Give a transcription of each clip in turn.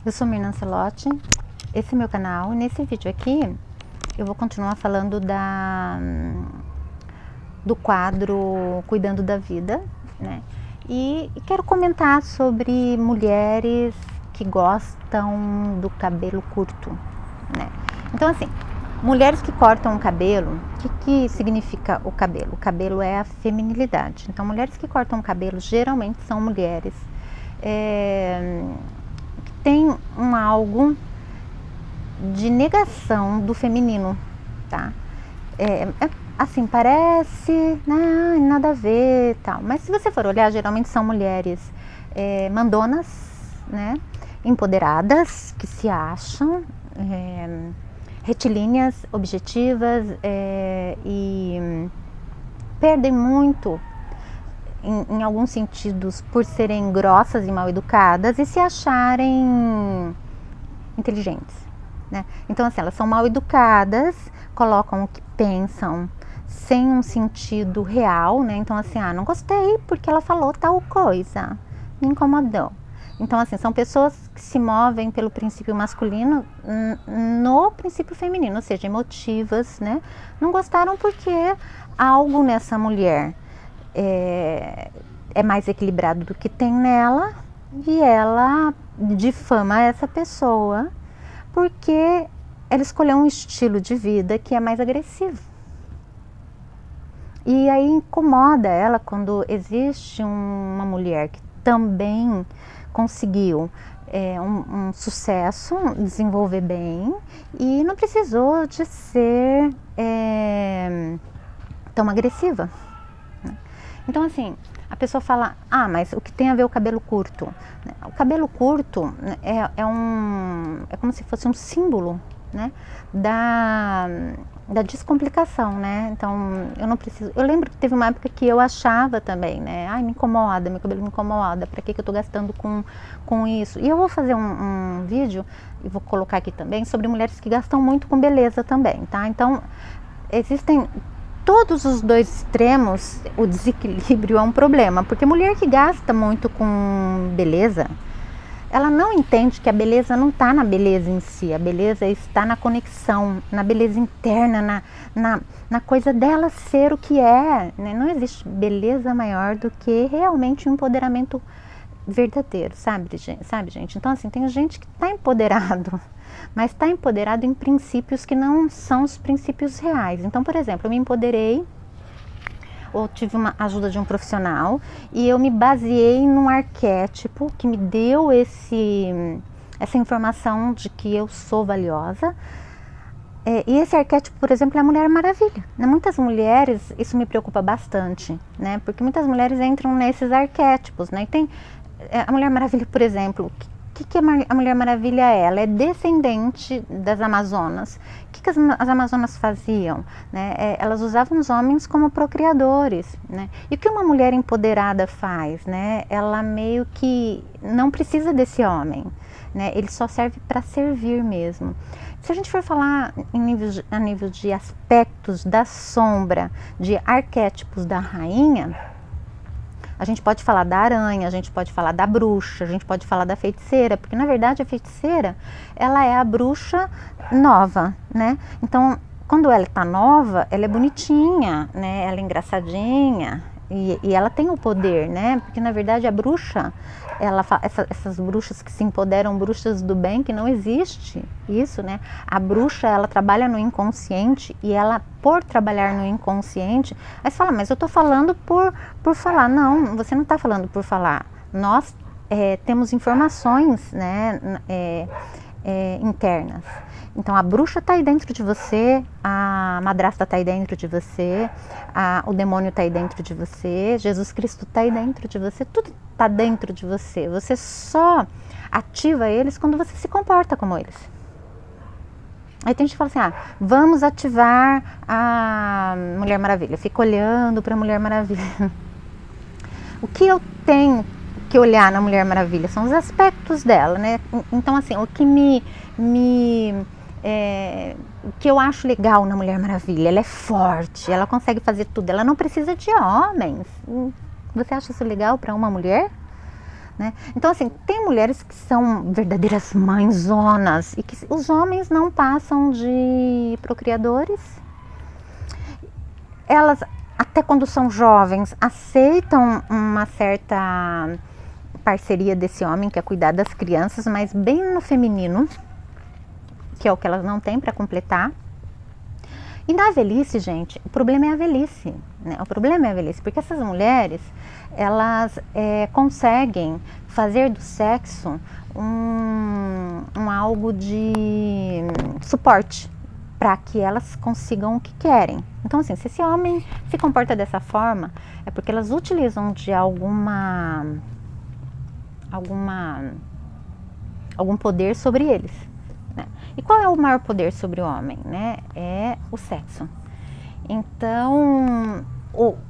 Eu sou Mirna Ancelotti, esse é meu canal e nesse vídeo aqui eu vou continuar falando do quadro Cuidando da Vida, né? E quero comentar sobre mulheres que gostam do cabelo curto, né? Então assim, mulheres que cortam o cabelo, o que significa o cabelo? O cabelo é a feminilidade. Então mulheres que cortam o cabelo geralmente são mulheres tem algo de negação do feminino, tá? Assim, parece, nada a ver, tal. Mas se você for olhar, geralmente são mulheres mandonas, né? Empoderadas, que se acham, retilíneas, objetivas e perdem muito em alguns sentidos por serem grossas e mal educadas e se acharem inteligentes, né? Então assim, elas são mal educadas, colocam o que pensam sem um sentido real, né? Então assim, não gostei porque ela falou tal coisa, me incomodou. Então assim, são pessoas que se movem pelo princípio masculino no princípio feminino, ou seja, emotivas, né? Não gostaram porque algo nessa mulher é mais equilibrado do que tem nela e ela difama essa pessoa porque ela escolheu um estilo de vida que é mais agressivo. E aí incomoda ela quando existe uma mulher que também conseguiu um sucesso, desenvolver bem e não precisou de ser tão agressiva. Então assim, a pessoa fala, mas o que tem a ver o cabelo curto? O cabelo curto é como se fosse um símbolo, né, da descomplicação, né? Então eu não preciso. Eu lembro que teve uma época que eu achava também, né? Me incomoda, meu cabelo me incomoda, pra que eu tô gastando com isso? E eu vou fazer um vídeo, e vou colocar aqui também, sobre mulheres que gastam muito com beleza também, tá? Então existem todos os dois extremos, o desequilíbrio é um problema, porque mulher que gasta muito com beleza, ela não entende que a beleza não está na beleza em si, a beleza está na conexão, na beleza interna, na coisa dela ser o que é, né? Não existe beleza maior do que realmente um empoderamento verdadeiro, sabe gente? Então assim, tem gente que está empoderado, mas está empoderado em princípios que não são os princípios reais. Então, por exemplo, eu me empoderei, ou tive uma ajuda de um profissional, e eu me baseei num arquétipo que me deu essa informação de que eu sou valiosa. E esse arquétipo, por exemplo, é a Mulher Maravilha, né? Muitas mulheres, isso me preocupa bastante, né? Porque muitas mulheres entram nesses arquétipos, né? E tem a Mulher Maravilha, por exemplo, o que a Mulher Maravilha é? Ela é descendente das Amazonas. O que as Amazonas faziam? Né? Elas usavam os homens como procriadores, né? E o que uma mulher empoderada faz? Né? Ela meio que não precisa desse homem, né? Ele só serve para servir mesmo. Se a gente for falar a nível de aspectos da sombra, de arquétipos da rainha, a gente pode falar da aranha, a gente pode falar da bruxa, a gente pode falar da feiticeira, porque na verdade a feiticeira, ela é a bruxa nova, né? Então, quando ela está nova, ela é bonitinha, né? Ela é engraçadinha e ela tem o poder, né? Porque na verdade a bruxa, essas bruxas que se empoderam, bruxas do bem, que não existe isso, né? A bruxa, ela trabalha no inconsciente e ela, por trabalhar no inconsciente, aí você fala, mas eu tô falando por falar. Não, você não tá falando por falar. Nós temos informações, né, internas. Então a bruxa está aí dentro de você, a madrasta está aí dentro de você, o demônio está aí dentro de você, Jesus Cristo está aí dentro de você, tudo está dentro de você. Você só ativa eles quando você se comporta como eles. Aí tem gente que fala assim, vamos ativar a Mulher Maravilha. Fica olhando para a Mulher Maravilha. O que eu tenho que olhar na Mulher Maravilha são os aspectos dela, né? Então assim, o que o que eu acho legal na Mulher Maravilha, ela é forte, ela consegue fazer tudo, ela não precisa de homens. Você acha isso legal para uma mulher? né? Então, assim, tem mulheres que são verdadeiras mãezonas e que os homens não passam de procriadores. Elas, até quando são jovens, aceitam uma certa parceria desse homem, que é cuidar das crianças, mas bem no feminino, que é o que elas não têm para completar. E na velhice, gente, o problema é a velhice, né? O problema é a velhice, porque essas mulheres, elas conseguem fazer do sexo um algo de suporte para que elas consigam o que querem. Então, assim, se esse homem se comporta dessa forma, é porque elas utilizam de algum poder sobre eles, né? E qual é o maior poder sobre o homem, né? É o sexo. Então,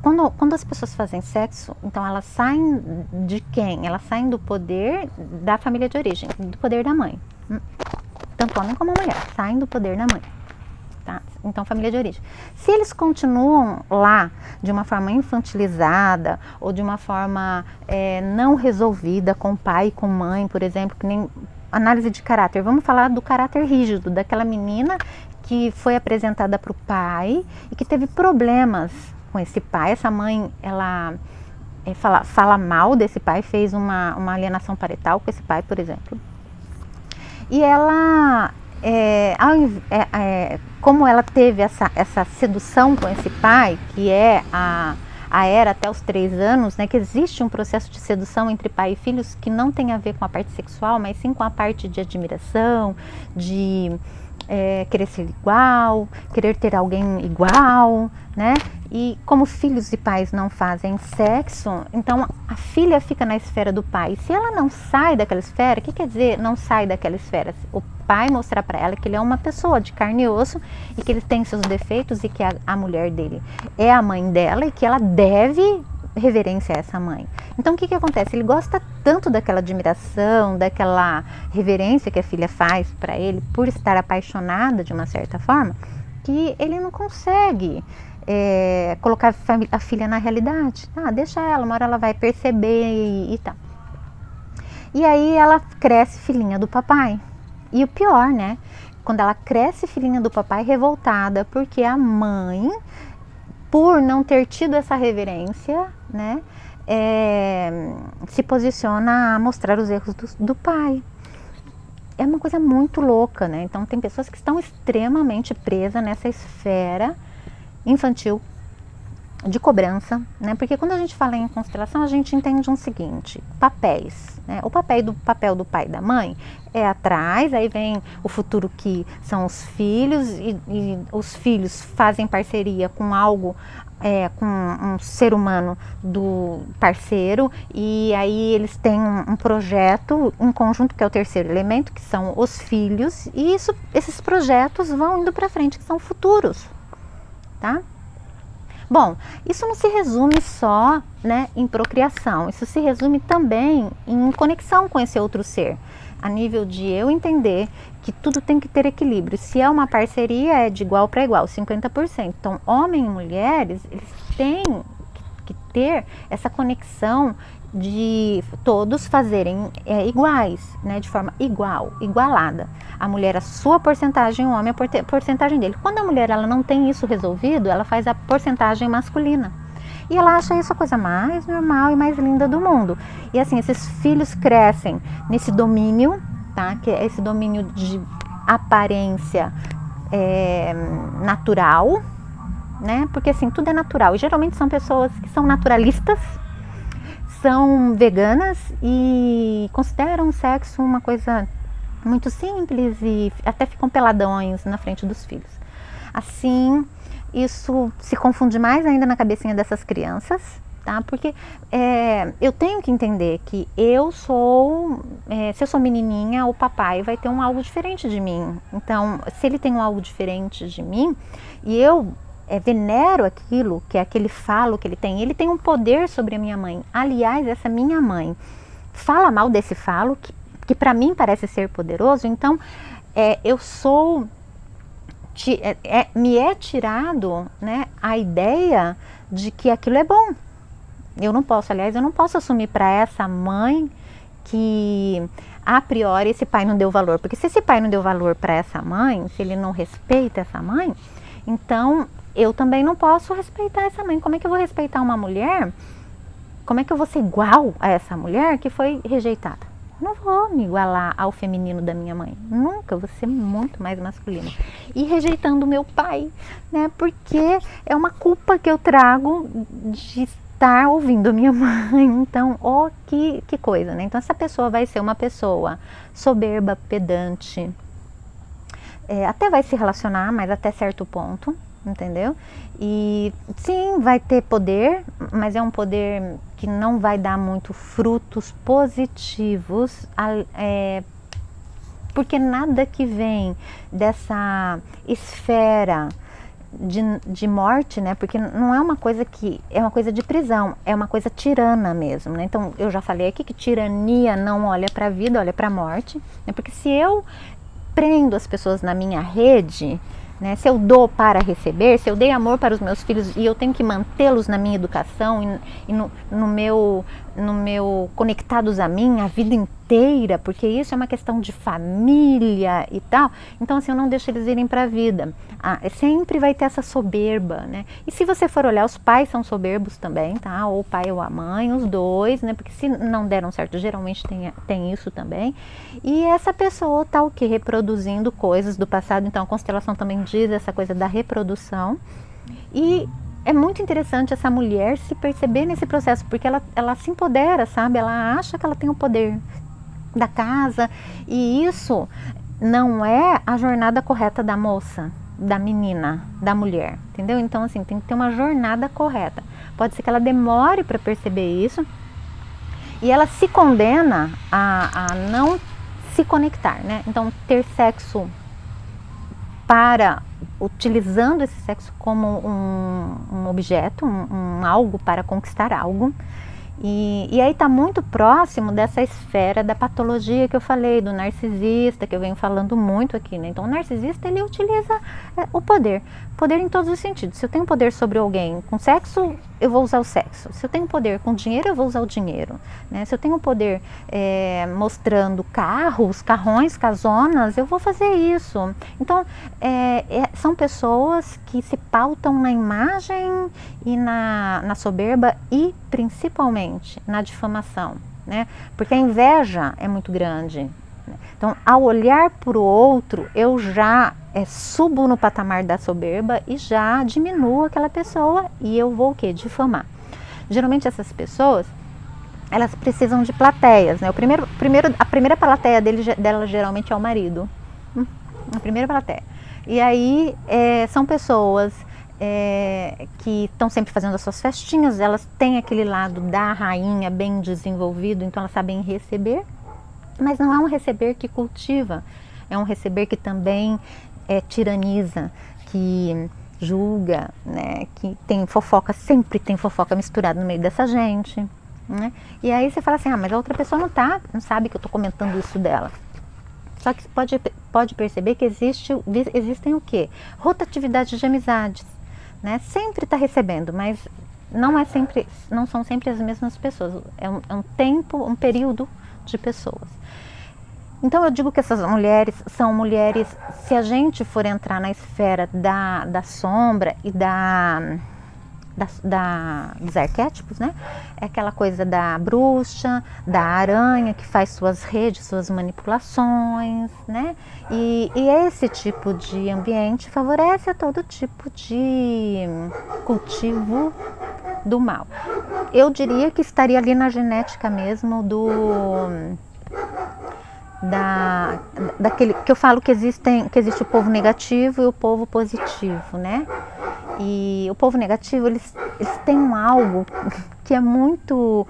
quando as pessoas fazem sexo, então elas saem de quem? Elas saem do poder da família de origem, do poder da mãe. Tanto homem como mulher, saem do poder da mãe. Tá? Então, família de origem. Se eles continuam lá de uma forma infantilizada ou de uma forma não resolvida com pai e com mãe, por exemplo, que nem análise de caráter. Vamos falar do caráter rígido, daquela menina que foi apresentada para o pai e que teve problemas com esse pai. Essa mãe, ela fala mal desse pai, fez uma alienação parental com esse pai, por exemplo. E ela, como ela teve essa sedução com esse pai, que é era até os 3 anos, né, que existe um processo de sedução entre pai e filhos que não tem a ver com a parte sexual, mas sim com a parte de admiração, de querer ser igual, querer ter alguém igual, né? E como filhos e pais não fazem sexo, então a filha fica na esfera do pai. Se ela não sai daquela esfera, o que quer dizer não sai daquela esfera? O pai mostrar para ela que ele é uma pessoa de carne e osso e que ele tem seus defeitos e que a mulher dele é a mãe dela e que ela deve reverência a essa mãe. Então o que acontece? Ele gosta tanto daquela admiração, daquela reverência que a filha faz para ele por estar apaixonada de uma certa forma, que ele não consegue colocar a filha na realidade. Deixa ela, uma hora ela vai perceber e tal. E aí ela cresce filhinha do papai. E o pior, né? Quando ela cresce filhinha do papai revoltada, porque a mãe, por não ter tido essa reverência, né, se posiciona a mostrar os erros do pai. É uma coisa muito louca, né? Então tem pessoas que estão extremamente presas nessa esfera infantil de cobrança, né? Porque quando a gente fala em constelação, a gente entende um seguinte: papéis, né? O papel do pai e da mãe é atrás, aí vem o futuro, que são os filhos, e os filhos fazem parceria com algo, com um ser humano do parceiro, e aí eles têm um projeto em conjunto, que é o terceiro elemento, que são os filhos, e esses projetos vão indo para frente, que são futuros, tá? Bom, isso não se resume só, né, em procriação, isso se resume também em conexão com esse outro ser, a nível de eu entender que tudo tem que ter equilíbrio. Se é uma parceria, é de igual para igual, 50%. Então, homens e mulheres, eles têm que ter essa conexão de todos fazerem iguais, né, de forma igualada. A mulher a sua porcentagem, o homem a porcentagem dele. Quando a mulher ela não tem isso resolvido, ela faz a porcentagem masculina. E ela acha isso a coisa mais normal e mais linda do mundo. E assim, esses filhos crescem nesse domínio, tá? Que é esse domínio de aparência natural, né? Porque assim, tudo é natural. E geralmente são pessoas que são naturalistas, são veganas e consideram o sexo uma coisa muito simples e até ficam peladões na frente dos filhos. Assim, isso se confunde mais ainda na cabecinha dessas crianças, tá? Porque eu tenho que entender que eu sou, se eu sou menininha, o papai vai ter algo diferente de mim. Então, se ele tem algo diferente de mim e eu venero aquilo, que é aquele falo que ele tem um poder sobre a minha mãe. Aliás, essa minha mãe fala mal desse falo, que para mim parece ser poderoso, então eu sou, me é tirado, né, a ideia de que aquilo é bom. Eu não posso assumir para essa mãe que a priori esse pai não deu valor, porque se esse pai não deu valor para essa mãe, se ele não respeita essa mãe, então eu também não posso respeitar essa mãe. Como é que eu vou respeitar uma mulher? Como é que eu vou ser igual a essa mulher que foi rejeitada? Não vou me igualar ao feminino da minha mãe, nunca, vou ser muito mais masculina. E rejeitando o meu pai, né? Porque é uma culpa que eu trago de estar ouvindo a minha mãe. Então, que coisa, né? Então essa pessoa vai ser uma pessoa soberba, pedante, até vai se relacionar, mas até certo ponto, entendeu? E sim, vai ter poder, mas é um poder que não vai dar muito frutos positivos, porque nada que vem dessa esfera de morte, né? Porque não é uma coisa que é uma coisa de prisão, é uma coisa tirana mesmo, né? Então eu já falei aqui que tirania não olha para a vida, olha para a morte, né? Porque se eu prendo as pessoas na minha rede, né, se eu dou para receber, se eu dei amor para os meus filhos e eu tenho que mantê-los na minha educação e no meu conectados a mim a vida inteira, porque isso é uma questão de família e tal, então assim, eu não deixo eles irem para a vida. Sempre vai ter essa soberba, né? E se você for olhar, os pais são soberbos também, tá? Ou o pai ou a mãe, os dois, né? Porque se não deram certo, geralmente tem isso também. E essa pessoa tá o quê? Reproduzindo coisas do passado. Então a constelação também diz essa coisa da reprodução. E é muito interessante essa mulher se perceber nesse processo, porque ela se empodera, sabe? Ela acha que ela tem o poder da casa, e isso não é a jornada correta da moça, da menina, da mulher, entendeu? Então assim, tem que ter uma jornada correta. Pode ser que ela demore para perceber isso, e ela se condena a não se conectar, né? Então ter sexo utilizando esse sexo como um objeto, um algo para conquistar algo. E aí está muito próximo dessa esfera da patologia que eu falei, do narcisista, que eu venho falando muito aqui, né? Então o narcisista, ele utiliza o poder em todos os sentidos. Se eu tenho poder sobre alguém com sexo, eu vou usar o sexo. Se eu tenho poder com dinheiro, eu vou usar o dinheiro, né? Se eu tenho poder mostrando carros, carrões, casonas, eu vou fazer isso. Então são pessoas que se pautam na imagem e na soberba e principalmente na difamação, né? Porque a inveja é muito grande. Então, ao olhar para o outro, eu já subo no patamar da soberba e já diminuo aquela pessoa e eu vou o quê? Difamar. Geralmente essas pessoas, elas precisam de plateias, né? A primeira plateia dela geralmente é o marido. A primeira plateia. E aí são pessoas que estão sempre fazendo as suas festinhas, elas têm aquele lado da rainha bem desenvolvido, então elas sabem receber, mas não é um receber que cultiva, é um receber que também tiraniza, que julga, né, que tem fofoca, sempre tem fofoca misturada no meio dessa gente, né? E aí você fala assim, mas a outra pessoa não sabe que eu estou comentando isso dela. Só que pode perceber que existem o quê? Rotatividade de amizades, né? Sempre está recebendo, mas não são sempre as mesmas pessoas. É um tempo, um período de pessoas. Então eu digo que essas mulheres são mulheres, se a gente for entrar na esfera da sombra e dos arquétipos, né? É aquela coisa da bruxa, da aranha que faz suas redes, suas manipulações, né? E esse tipo de ambiente favorece a todo tipo de cultivo do mal. Eu diria que estaria ali na genética mesmo daquele que eu falo que existe o povo negativo e o povo positivo, né? E o povo negativo, eles têm algo que é muito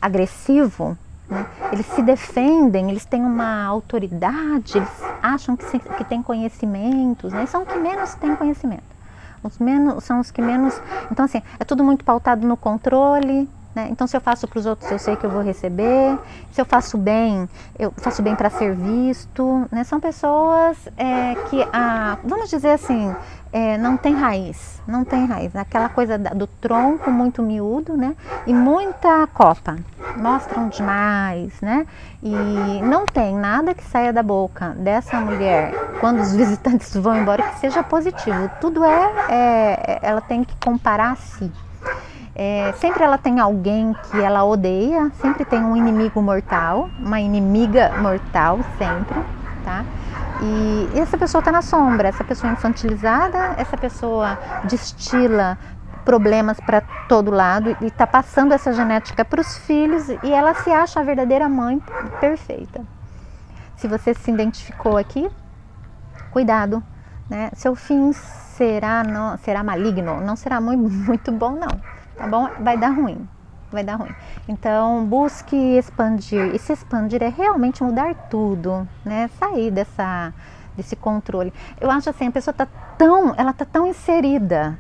agressivo, né? Eles se defendem, eles têm uma autoridade, eles acham que têm conhecimentos, né? São os que menos têm conhecimento. São os que menos... Então assim, é tudo muito pautado no controle, né? Então, se eu faço para os outros, eu sei que eu vou receber. Se eu faço bem para ser visto, né? São pessoas que, vamos dizer assim, não tem raiz, aquela coisa do tronco muito miúdo, né? E muita copa, mostram demais, né? E não tem nada que saia da boca dessa mulher quando os visitantes vão embora que seja positivo. Tudo ela tem que comparar a si. Sempre ela tem alguém que ela odeia, sempre tem um inimigo mortal, uma inimiga mortal, sempre, tá? E essa pessoa está na sombra, essa pessoa é infantilizada, essa pessoa destila problemas para todo lado e está passando essa genética para os filhos e ela se acha a verdadeira mãe perfeita. Se você se identificou aqui, cuidado, né? Seu fim será maligno, não será muito bom não, tá bom? Vai dar ruim. Então busque expandir, e se expandir é realmente mudar tudo, né? Sair desse controle. Eu acho assim, a pessoa tá tão inserida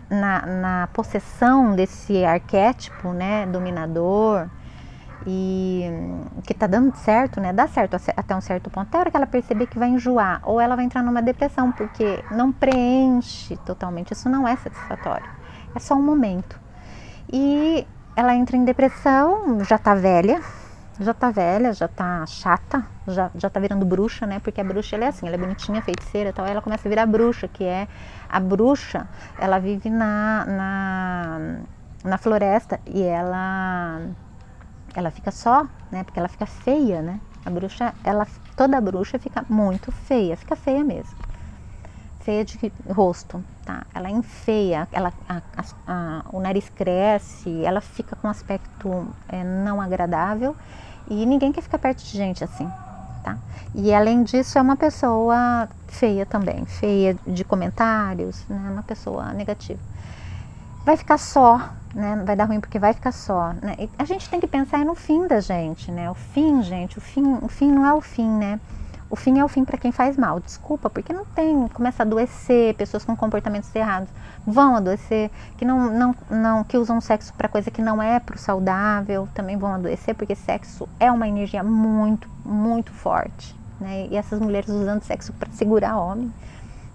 na possessão desse arquétipo, né, dominador, e que tá dando certo, né? Dá certo até um certo ponto, até a hora que ela perceber que vai enjoar, ou ela vai entrar numa depressão, porque não preenche totalmente, isso não é satisfatório, é só um momento. E ela entra em depressão, já tá velha, já tá chata, já tá virando bruxa, né? Porque a bruxa, ela é assim, ela é bonitinha, feiticeira e tal, aí ela começa a virar bruxa, que é a bruxa, ela vive na floresta e ela fica só, né? Porque ela fica feia, né? A bruxa, toda bruxa fica muito feia, fica feia mesmo. Feia de rosto, tá? Ela enfeia, o nariz cresce, ela fica com um aspecto não agradável e ninguém quer ficar perto de gente assim, tá? E além disso é uma pessoa feia também, feia de comentários, né? Uma pessoa negativa. Vai ficar só, né? Vai dar ruim porque vai ficar só, né? E a gente tem que pensar no fim da gente, né? O fim não é o fim, né? O fim é o fim para quem faz mal, desculpa, porque começa a adoecer, pessoas com comportamentos errados vão adoecer, que usam sexo para coisa que não é pro saudável, também vão adoecer, porque sexo é uma energia muito, muito forte, né? E essas mulheres usando sexo para segurar homem,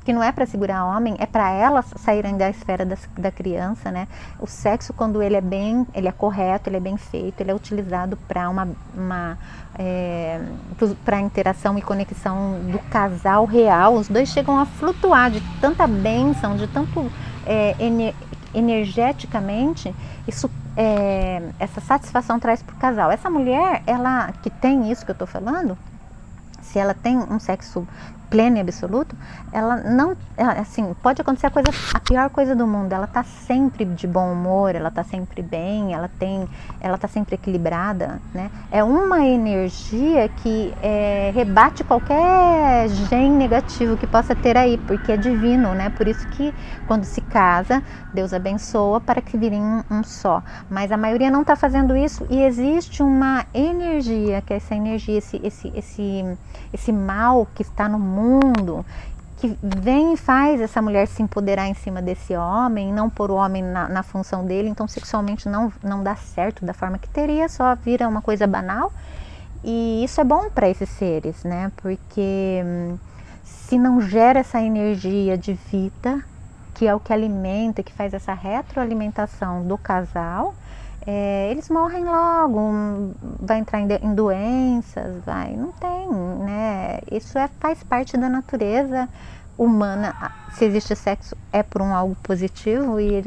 que não é para segurar homem, é para elas saírem da esfera da criança, né? O sexo, quando ele é correto, ele é bem feito, ele é utilizado para para interação e conexão do casal real. Os dois chegam a flutuar de tanta bênção, de tanto energeticamente, isso essa satisfação traz para o casal. Essa mulher, ela que tem isso que eu estou falando, se ela tem um sexo pleno e absoluto, assim, pode acontecer a pior coisa do mundo, ela tá sempre de bom humor, ela tá sempre bem, ela tá sempre equilibrada, né? É uma energia que rebate qualquer gene negativo que possa ter aí, porque é divino, né? Por isso que quando se casa, Deus abençoa para que virem um só. Mas a maioria não tá fazendo isso e existe uma energia, que é essa energia, esse mal que está no mundo, que vem e faz essa mulher se empoderar em cima desse homem, não pôr o homem na função dele, então sexualmente não dá certo da forma que teria, só vira uma coisa banal. E isso é bom para esses seres, né? Porque se não gera essa energia de vida, que é o que alimenta, que faz essa retroalimentação do casal, eles morrem logo, vai entrar em doenças, não tem, né? Isso faz parte da natureza humana. Se existe sexo é por algo positivo e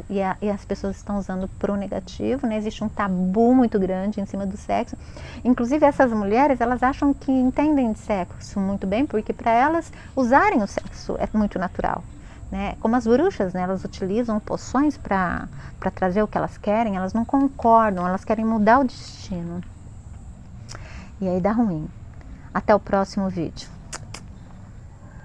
as pessoas estão usando pro negativo, né? Existe um tabu muito grande em cima do sexo. Inclusive essas mulheres, elas acham que entendem de sexo muito bem, porque para elas usarem o sexo é muito natural. Né? Como as bruxas, né? Elas utilizam poções para trazer o que elas querem, elas não concordam, elas querem mudar o destino. E aí dá ruim. Até o próximo vídeo.